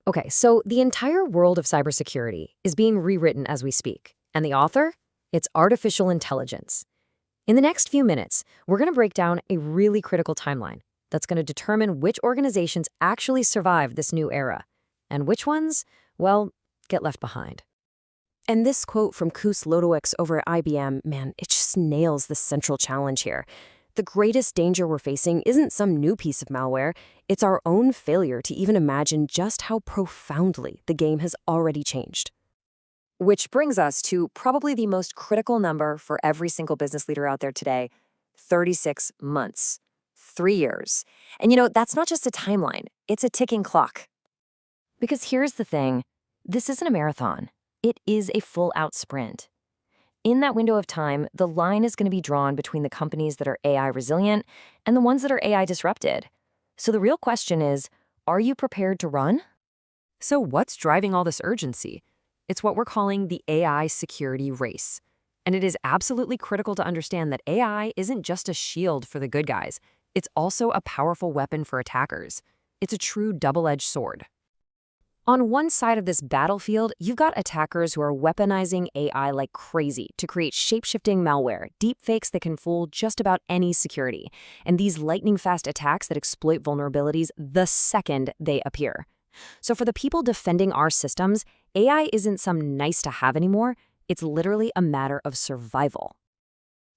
Okay, so the entire world of cybersecurity is being rewritten as we speak. And the author? It's artificial intelligence. In the next few minutes, we're going to break down a really critical timeline that's going to determine which organizations actually survive this new era, and which ones, well, get left behind. And this quote from Koos Lodowicz over at IBM, man, it just nails the central challenge here. The greatest danger we're facing isn't some new piece of malware, it's our own failure to even imagine just how profoundly the game has already changed. Which brings us to probably the most critical number for every single business leader out there today, 36 months, 3 years. And that's not just a timeline, it's a ticking clock. Because here's the thing, this isn't a marathon, it is a full-out sprint. In that window of time, the line is going to be drawn between the companies that are AI resilient and the ones that are AI disrupted. So the real question is, are you prepared to run? So what's driving all this urgency? It's what we're calling the AI security race. And it is absolutely critical to understand that AI isn't just a shield for the good guys. It's also a powerful weapon for attackers. It's a true double-edged sword. On one side of this battlefield, you've got attackers who are weaponizing AI like crazy to create shape-shifting malware, deepfakes that can fool just about any security, and these lightning-fast attacks that exploit vulnerabilities the second they appear. So for the people defending our systems, AI isn't some nice-to-have anymore, it's literally a matter of survival.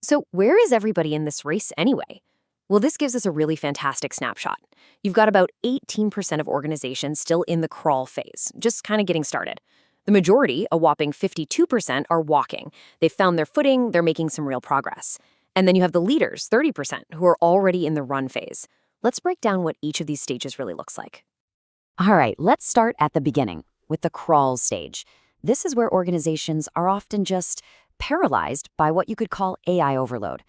So where is everybody in this race anyway? Well, this gives us a really fantastic snapshot. You've got about 18% of organizations still in the crawl phase, just kind of getting started. The majority, a whopping 52%, are walking. They've found their footing, they're making some real progress. And then you have the leaders, 30%, who are already in the run phase. Let's break down what each of these stages really looks like. All right, let's start at the beginning, with the crawl stage. This is where organizations are often just paralyzed by what you could call AI overload.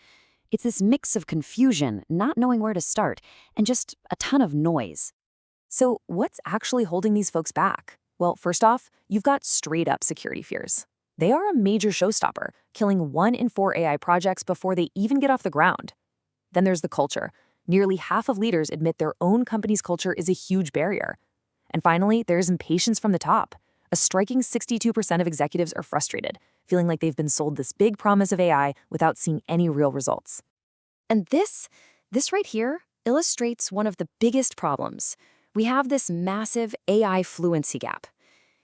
It's this mix of confusion, not knowing where to start, and just a ton of noise. So what's actually holding these folks back? Well, first off, you've got straight-up security fears. They are a major showstopper, killing 1 in 4 AI projects before they even get off the ground. Then there's the culture. Nearly half of leaders admit their own company's culture is a huge barrier. And finally, there's impatience from the top. A striking 62% of executives are frustrated, feeling like they've been sold this big promise of AI without seeing any real results. And this right here illustrates one of the biggest problems. We have this massive AI fluency gap.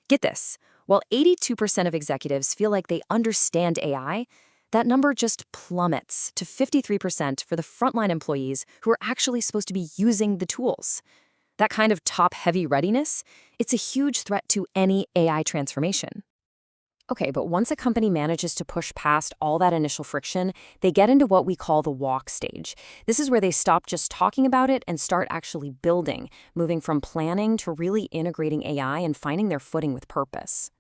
Get this, while 82% of executives feel like they understand AI, that number just plummets to 53% for the frontline employees who are actually supposed to be using the tools. That kind of top-heavy readiness, it's a huge threat to any AI transformation. Okay, but once a company manages to push past all that initial friction, they get into what we call the walk stage. This is where they stop just talking about it and start actually building, moving from planning to really integrating AI and finding their footing with purpose.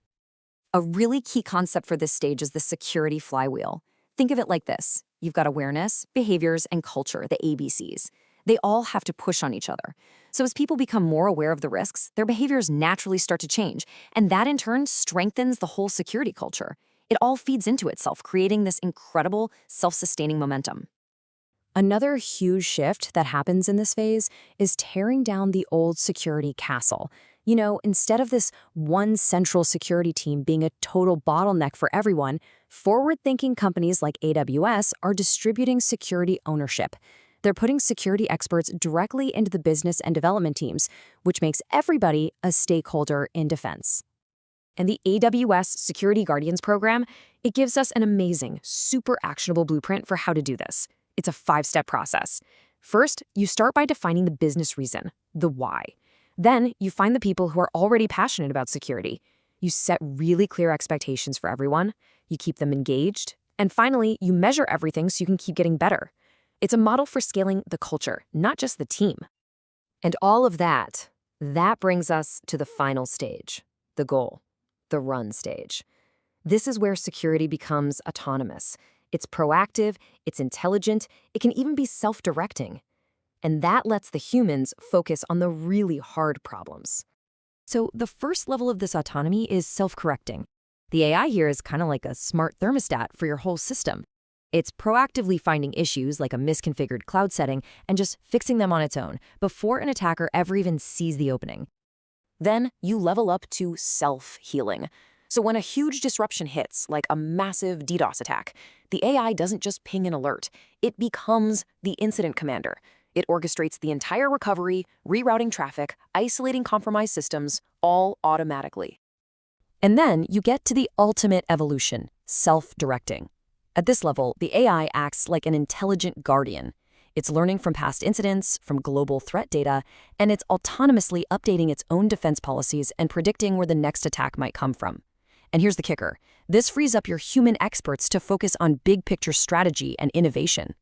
A really key concept for this stage is the security flywheel. Think of it like this. You've got awareness, behaviors, and culture, the ABCs. They all have to push on each other. So as people become more aware of the risks, their behaviors naturally start to change, and that in turn strengthens the whole security culture. It all feeds into itself, creating this incredible self-sustaining momentum. Another huge shift that happens in this phase is tearing down the old security castle. Instead of this one central security team being a total bottleneck for everyone, forward-thinking companies like AWS are distributing security ownership. They're putting security experts directly into the business and development teams, which makes everybody a stakeholder in defense. And the AWS Security Guardians program, it gives us an amazing, super actionable blueprint for how to do this. It's a 5-step process. First, you start by defining the business reason, the why. Then, you find the people who are already passionate about security. You set really clear expectations for everyone. You keep them engaged. And finally, you measure everything so you can keep getting better. It's a model for scaling the culture, not just the team. And all of that brings us to the final stage, the goal, the run stage. This is where security becomes autonomous. It's proactive, it's intelligent, it can even be self-directing. And that lets the humans focus on the really hard problems. So the first level of this autonomy is self-correcting. The AI here is kind of like a smart thermostat for your whole system. It's proactively finding issues like a misconfigured cloud setting and just fixing them on its own before an attacker ever even sees the opening. Then you level up to self-healing. So when a huge disruption hits, like a massive DDoS attack, the AI doesn't just ping an alert. It becomes the incident commander. It orchestrates the entire recovery, rerouting traffic, isolating compromised systems, all automatically. And then you get to the ultimate evolution, self-directing. At this level, the AI acts like an intelligent guardian. It's learning from past incidents, from global threat data, and it's autonomously updating its own defense policies and predicting where the next attack might come from. And here's the kicker. This frees up your human experts to focus on big-picture strategy and innovation.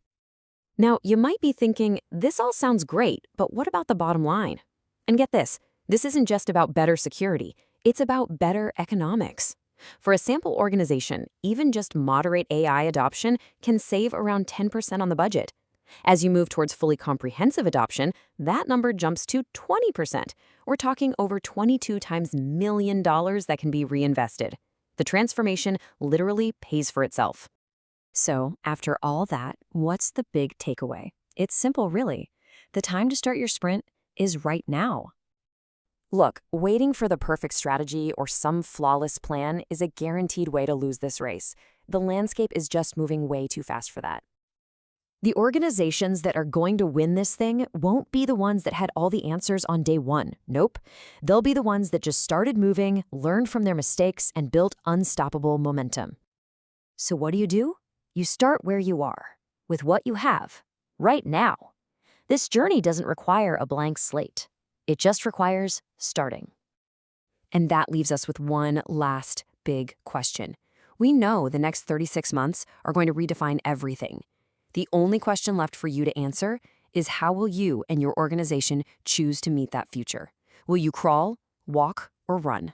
Now, you might be thinking, this all sounds great, but what about the bottom line? And get this isn't just about better security, it's about better economics. For a sample organization, even just moderate AI adoption can save around 10% on the budget. As you move towards fully comprehensive adoption, that number jumps to 20%. We're talking over 22 times $1 million that can be reinvested. The transformation literally pays for itself. So, after all that, what's the big takeaway? It's simple, really. The time to start your sprint is right now. Look, waiting for the perfect strategy or some flawless plan is a guaranteed way to lose this race. The landscape is just moving way too fast for that. The organizations that are going to win this thing won't be the ones that had all the answers on day one. Nope. They'll be the ones that just started moving, learned from their mistakes, and built unstoppable momentum. So what do? You start where you are, with what you have, right now. This journey doesn't require a blank slate. It just requires starting. And that leaves us with one last big question. We know the next 36 months are going to redefine everything. The only question left for you to answer is, how will you and your organization choose to meet that future? Will you crawl, walk, or run?